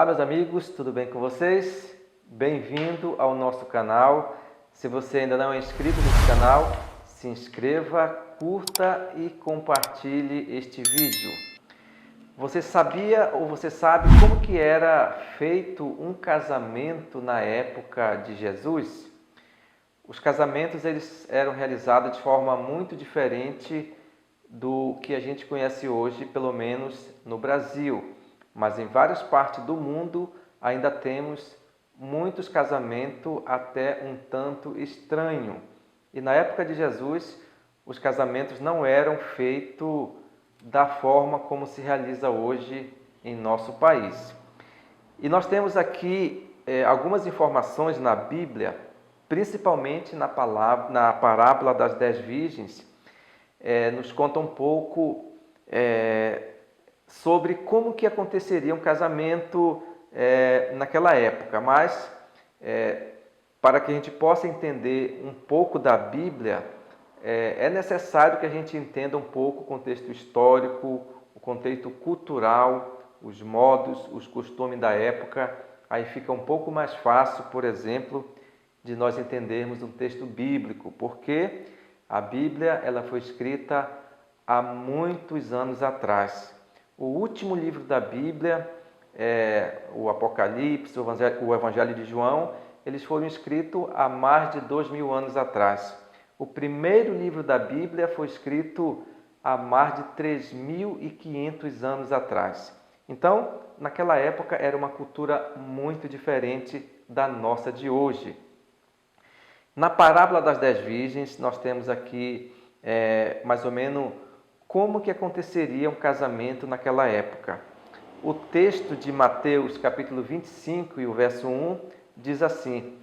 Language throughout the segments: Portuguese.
Olá, meus amigos, tudo bem com vocês? Bem-vindo ao nosso canal. Se você ainda não é inscrito nesse canal, se inscreva, curta e compartilhe este vídeo. Você sabia ou você sabe como que era feito um casamento na época de Jesus? Os casamentos eles eram realizados de forma muito diferente do que a gente conhece hoje, pelo menos no Brasil. Mas em várias partes do mundo ainda temos muitos casamentos até um tanto estranho. E na época de Jesus, os casamentos não eram feitos da forma como se realiza hoje em nosso país. E nós temos aqui algumas informações na Bíblia, principalmente na parábola das 10 virgens, nos conta um pouco sobre como que aconteceria um casamento naquela época. Mas, para que a gente possa entender um pouco da Bíblia, é necessário que a gente entenda um pouco o contexto histórico, o contexto cultural, os modos, os costumes da época. Aí fica um pouco mais fácil, por exemplo, de nós entendermos um texto bíblico, porque a Bíblia ela foi escrita há muitos anos atrás. O último livro da Bíblia, o Apocalipse, o Evangelho de João, eles foram escritos há mais de 2000 anos atrás. O primeiro livro da Bíblia foi escrito há mais de 3500 anos atrás. Então, naquela época era uma cultura muito diferente da nossa de hoje. Na parábola das 10 virgens, nós temos aqui mais ou menos como que aconteceria um casamento naquela época. O texto de Mateus, capítulo 25 e o verso 1, diz assim: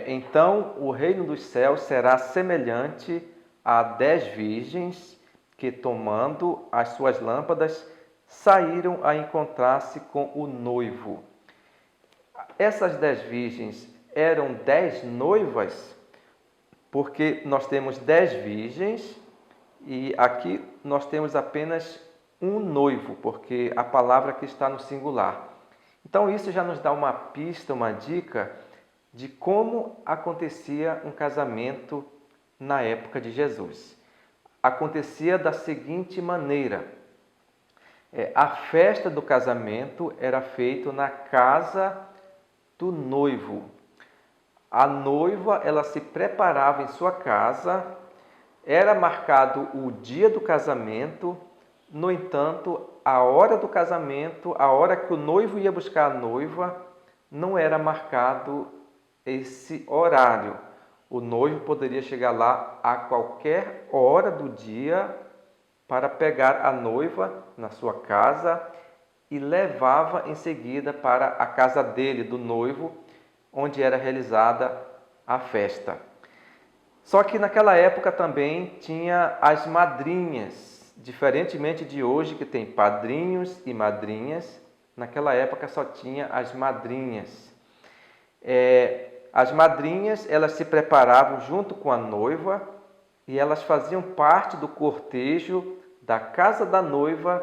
então o reino dos céus será semelhante a 10 virgens que, tomando as suas lâmpadas, saíram a encontrar-se com o noivo. Essas 10 virgens eram 10 noivas, porque nós temos 10 virgens e aqui nós temos apenas um noivo, porque a palavra aqui está no singular. Então isso já nos dá uma pista, uma dica de como acontecia um casamento na época de Jesus. Acontecia da seguinte maneira: a festa do casamento era feita na casa do noivo. A noiva ela se preparava em sua casa. Era marcado o dia do casamento. No entanto, a hora do casamento, a hora que o noivo ia buscar a noiva, não era marcado esse horário. O noivo poderia chegar lá a qualquer hora do dia para pegar a noiva na sua casa e levava em seguida para a casa dele, do noivo, onde era realizada a festa. Só que naquela época também tinha as madrinhas, diferentemente de hoje que tem padrinhos e madrinhas. Naquela época só tinha as madrinhas. As madrinhas elas se preparavam junto com a noiva e elas faziam parte do cortejo da casa da noiva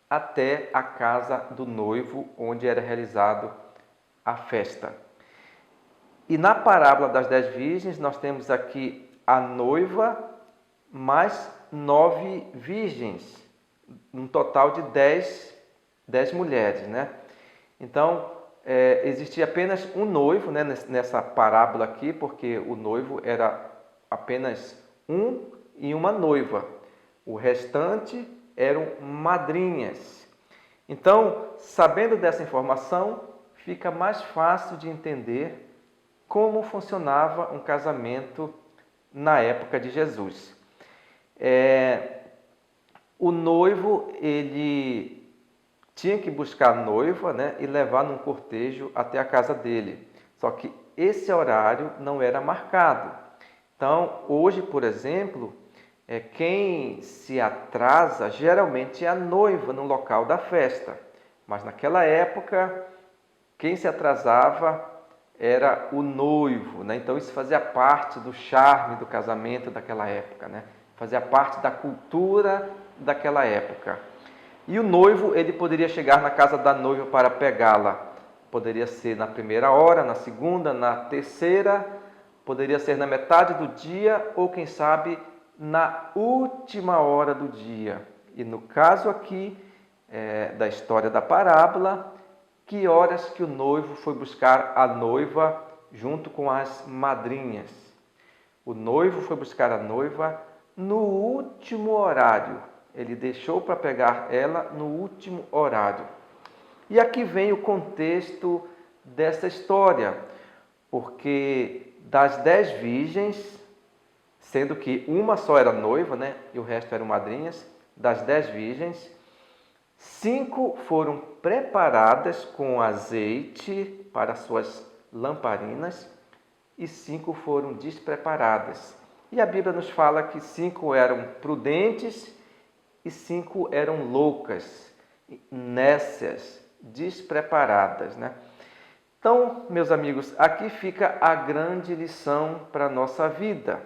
até a casa do noivo, onde era realizado a festa. E na parábola das 10 virgens, nós temos aqui a noiva mais 9 virgens, um total de 10 mulheres, né? Então, existia apenas um noivo, né, nessa parábola aqui, porque o noivo era apenas um e uma noiva. O restante eram madrinhas. Então, sabendo dessa informação, fica mais fácil de entender como funcionava um casamento na época de Jesus. O noivo ele tinha que buscar a noiva, né, e levar num cortejo até a casa dele. Só que esse horário não era marcado. Então, hoje, por exemplo, quem se atrasa geralmente é a noiva no local da festa. Mas naquela época, quem se atrasava era o noivo, né? Então isso fazia parte do charme do casamento daquela época, né? Fazia parte da cultura daquela época. E o noivo ele poderia chegar na casa da noiva para pegá-la poderia ser na primeira hora, na segunda, na terceira, poderia ser na metade do dia ou, quem sabe, na última hora do dia. E no caso aqui da história da parábola, que horas que o noivo foi buscar a noiva junto com as madrinhas? O noivo foi buscar a noiva no último horário. Ele deixou para pegar ela no último horário. E aqui vem o contexto dessa história, porque das 10 virgens, sendo que uma só era noiva, né, e o resto eram madrinhas, das 10 virgens, 5 foram preparadas com azeite para suas lamparinas e 5 foram despreparadas. E a Bíblia nos fala que 5 eram prudentes e 5 eram loucas, nécias, despreparadas, né? Então, meus amigos, aqui fica a grande lição para a nossa vida.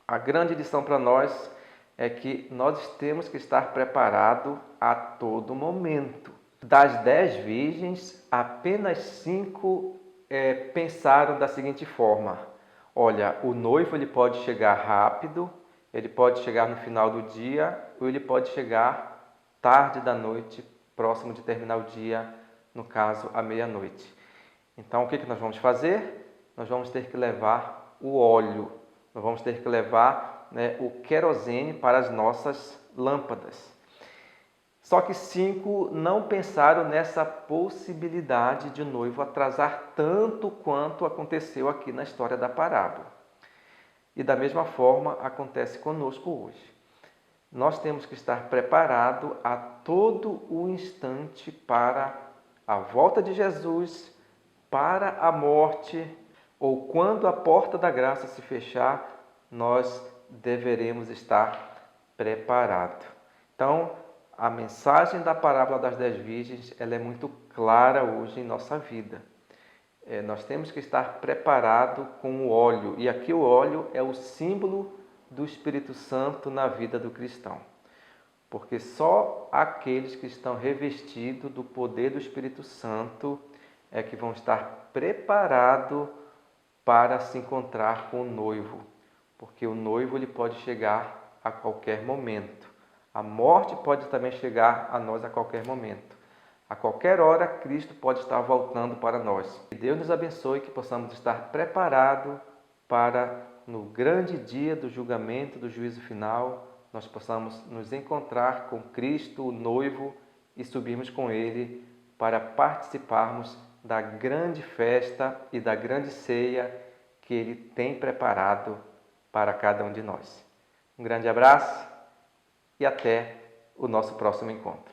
A grande lição para nós é que nós temos que estar preparados a todo momento. Das 10 virgens, apenas 5 pensaram da seguinte forma: olha, o noivo ele pode chegar rápido, ele pode chegar no final do dia, ou ele pode chegar tarde da noite, próximo de terminar o dia, no caso, à meia-noite. Então, o que nós vamos fazer? Nós vamos ter que levar o óleo, nós vamos ter que levar o querosene para as nossas lâmpadas. Só que 5 não pensaram nessa possibilidade de o noivo atrasar tanto quanto aconteceu aqui na história da parábola. E da mesma forma acontece conosco hoje. Nós temos que estar preparados a todo o instante para a volta de Jesus, para a morte, ou quando a porta da graça se fechar, nós deveremos estar preparados. Então, a mensagem da parábola das 10 virgens, ela é muito clara hoje em nossa vida. Nós temos que estar preparados com o óleo. E aqui o óleo é o símbolo do Espírito Santo na vida do cristão. Porque só aqueles que estão revestidos do poder do Espírito Santo é que vão estar preparados para se encontrar com o noivo. Porque o noivo ele pode chegar a qualquer momento. A morte pode também chegar a nós a qualquer momento. A qualquer hora, Cristo pode estar voltando para nós. Que Deus nos abençoe, que possamos estar preparados para, no grande dia do julgamento, do juízo final, nós possamos nos encontrar com Cristo, o noivo, e subirmos com Ele para participarmos da grande festa e da grande ceia que Ele tem preparado para cada um de nós. Um grande abraço e até o nosso próximo encontro.